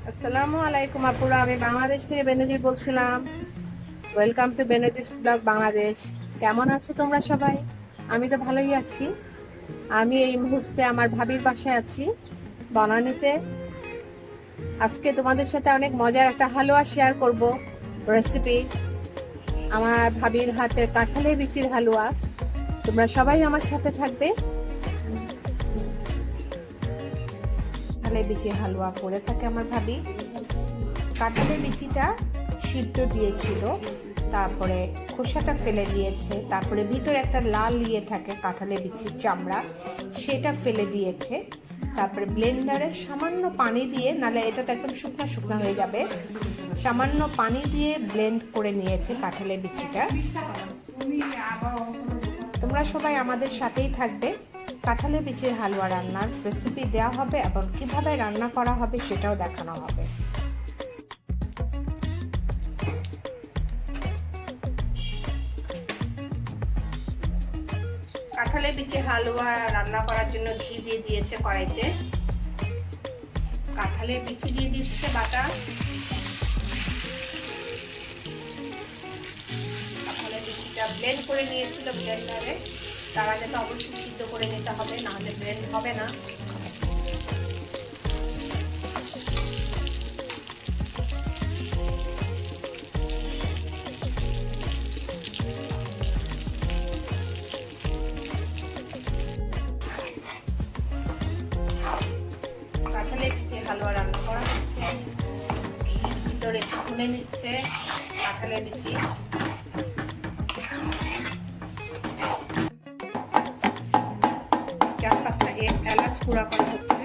আসসালামু আলাইকুম আপুরা, আমি বাংলাদেশ থেকে বেনজির বলছিলাম। Welcome to Benazir's blog Bangladesh. কেমন আছো তোমরা সবাই? আমি তো ভালোই আছি। আমি এই মুহূর্তে আমার ভাবির বাসায় আছি, বনানীতে। আজকে তোমাদের সাথে অনেক মজার একটা হালুয়া শেয়ার করব, রেসিপি। আমার ভাবির হাতের কাঁঠালের বিচির হালুয়া। তোমরা সবাই আমার সাথে থাকবে। কাঁঠালের বিচির হালুয়া করে থাকে আমার ভাবি। কাঁঠালের বিচিটা সিদ্ধ দিয়েছিল, তারপরে খোসাটা ফেলে দিয়েছে, তারপরে ভিতরে একটা লাল ইয়ে থাকে কাঁঠালের বিচির চামড়া, সেটা ফেলে দিয়েছে। তারপরে ব্লেন্ডারে সামান্য পানি দিয়ে, নালে এটা তো একদম শুকনা শুকনা হয়ে যাবে, সামান্য পানি দিয়ে ব্লেন্ড করে নিয়েছে কাঁঠালের বিচিটা। তোমরা সবাই আমাদের সাথেই থাকবে। কাঁঠালের বিচির হালুয়া রান্নার রেসিপি দেওয়া হবে এবং কিভাবে রান্না করা হবে সেটাও দেখানো হবে। কাঁঠালের বিচির হালুয়া রান্না করার জন্য ঘি দিয়ে দিয়েছে কড়াইতে। কাঁঠালের বিচি দিয়ে দিচ্ছে বাটা। কাঁঠালের বিচিটা ব্লেন্ড করে নিয়েছিল ব্লেন্ডারে। তার আগে তো অবশ্যই সিদ্ধ করে নিতে হবে, না হলে ব্লেন্ড হবে না। কাঁঠালের বিচির হালুয়া রান্না করা হচ্ছে, ঘির ভিতরে ভুনে নিচ্ছে কাঁঠালের বিচি। চার পাঁচটা এলাচ গুঁড়া করা হচ্ছে।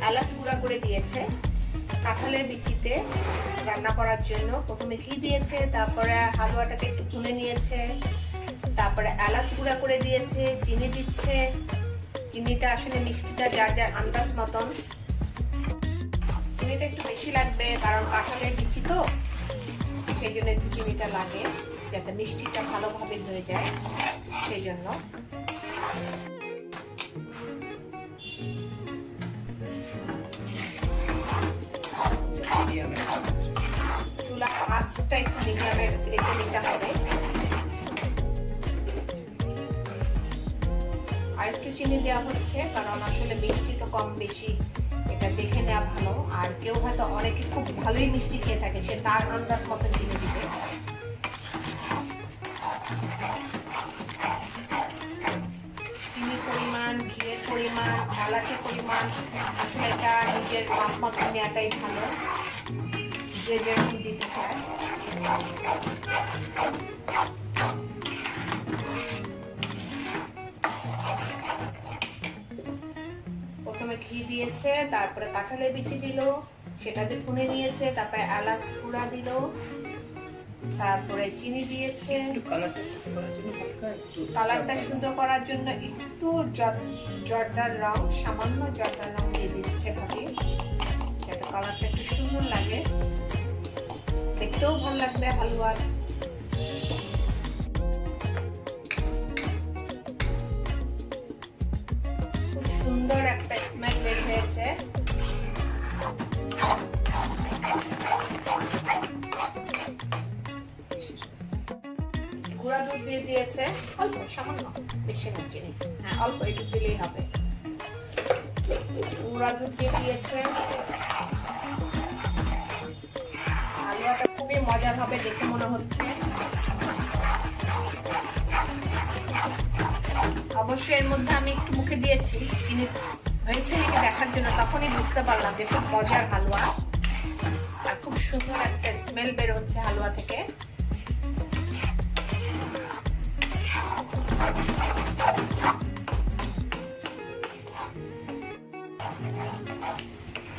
এলাচ গুঁড়া করে দিয়েছে কাঁঠালের বিচিতে রান্না করার জন্য। প্রথমে ঘি দিয়েছে, তারপরে হালুয়াটাকে একটু ভুনে নিয়েছে, তারপরে এলাচ গুঁড়া করে দিয়েছে, চিনি দিচ্ছে। চিনিটা আসলে মিষ্টিটা যার যার আন্দাজ মতন। চিনিটা একটু বেশি লাগবে, কারণ কাঁঠালের বিচি তো, সেই জন্য একটু চিনিটা লাগে যাতে মিষ্টিটা ভালোভাবে হয়ে যায়, সেই জন্য। চুলা আঁচটা একটু মিডিয়ামে রেখে নিতে হবে। আর একটু চিনি দেওয়া হচ্ছে, কারণ আসলে মিষ্টি তো কম বেশি এটা দেখে নেওয়া ভালো। আর কেউ হয়তো অনেকে খুব ভালোই মিষ্টি খেয়ে থাকে, সে তার আন্দাজ মতো চিনি দিবে। চিনির পরিমাণ, ঘিয়ের পরিমাণ, এলাচের পরিমাণ আসলে এটা নিজের মাপ মতো নেওয়াটাই ভালো, যে যেরকম দিতে চায়। প্রথমে ঘি দিয়েছে, তারপরে কাঁঠালের বিচি দিল, সেটাতে ভুনে নিয়েছে, তারপরে এলাচ গুঁড়া দিল, তারপরে চিনি দিয়েছে। কালারটা সুন্দর করার জন্য একটু জর্দার রং, সামান্য জর্দার রং দিয়ে দিচ্ছে ভাবি, যাতে কালারটা একটু সুন্দর লাগে, দেখতেও ভালো লাগবে হালুয়ার। খুব সুন্দর একটা স্মেল বের হয়েছে। গুঁড়া দুধ দিয়ে দিয়েছে অল্প, সামান্য, বেশি না চিনি, হ্যাঁ অল্প একটু দিলেই হবে। গুঁড়া দুধ দিয়ে দিয়েছে। হালুয়াটা খুবই মজার হবে দেখে মনে হচ্ছে। অবশ্যই এর মধ্যে আমি একটু মুখে দিয়েছি চিনি হয়েছে নাকি দেখার জন্য, তখনই বুঝতে পারলাম যে খুব মজার হালুয়া। আর খুব সুন্দর একটা স্মেল বের হচ্ছে হালুয়া থেকে।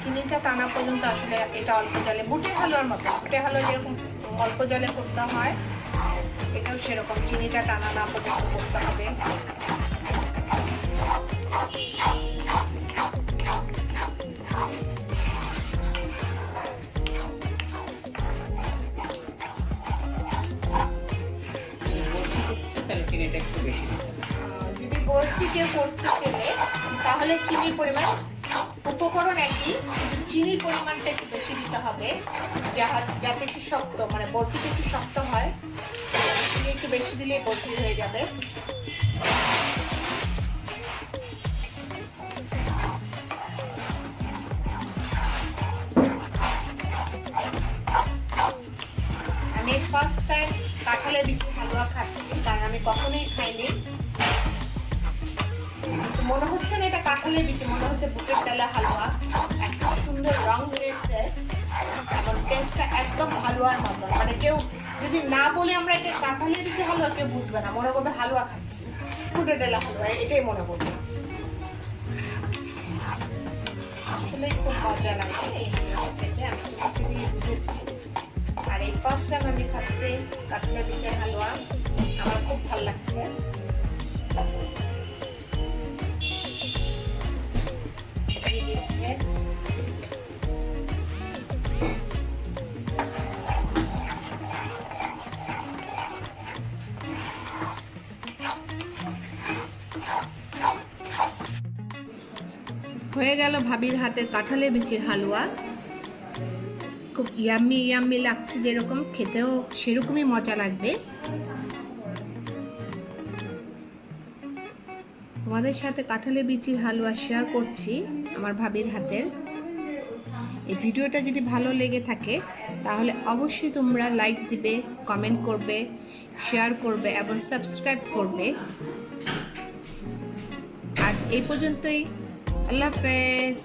চিনিটা টানা পর্যন্ত আসলে এটা অল্প জলে, বুটের হালুয়ার মতো, বুটের হালুয়া যেরকম অল্প জলে করতে হয়, এটাও সেরকম চিনিটা টানা না পর্যন্ত করতে হবে। বরফি দিয়ে করতে গেলে তাহলে চিনির পরিমাণ, উপকরণ একই, কিন্তু চিনির পরিমাণটা একটু বেশি দিতে হবে, যাতে একটু শক্ত, মানে বরফিটা একটু শক্ত হয়। চিনি একটু বেশি দিলে বরফি হয়ে যাবে। আমি ফার্স্ট টাইম কাঁঠালের বিচির হালুয়া খাচ্ছি, কারণ আমি কখনোই খাইনি। মনে হচ্ছে না এটা কাঁঠালের বিচি, মনে হচ্ছে বুটের ডালের হালুয়া। এত সুন্দর রং হয়েছে এবং টেস্টটা একদম হালুয়ার মতো। মানে কেউ যদি না বলে আমরা এটা কাঁঠালের বিচি হালুয়া, কেউ বুঝবে না, মনে করবে হালুয়া খাচ্ছি, বুটের ডালের হালুয়া, এটাই মনে করবে। আসলে খুব মজা লাগছে এই হালুয়া খেতে, আমি তো দিয়ে বুঝেছি। আর এই ফার্স্ট টাইম আমি খাচ্ছি কাঁঠালের বিচের হালুয়া, আমার খুব ভালো লাগছে। হয়ে গেল ভাবির হাতের কাঁঠালের বিচির হালুয়া। খুব ইয়াম্মি ইয়াম্মি লাগছে, যেরকম খেতেও সেরকমই মজা লাগবে। তোমাদের সাথে কাঁঠালের বিচির হালুয়া শেয়ার করছি আমার ভাবির হাতের। এই ভিডিওটা যদি ভালো লেগে থাকে তাহলে অবশ্যই তোমরা লাইক দিবে, কমেন্ট করবে, শেয়ার করবে এবং সাবস্ক্রাইব করবে। আজ এই পর্যন্তই। আল্লাহ হাফেজ।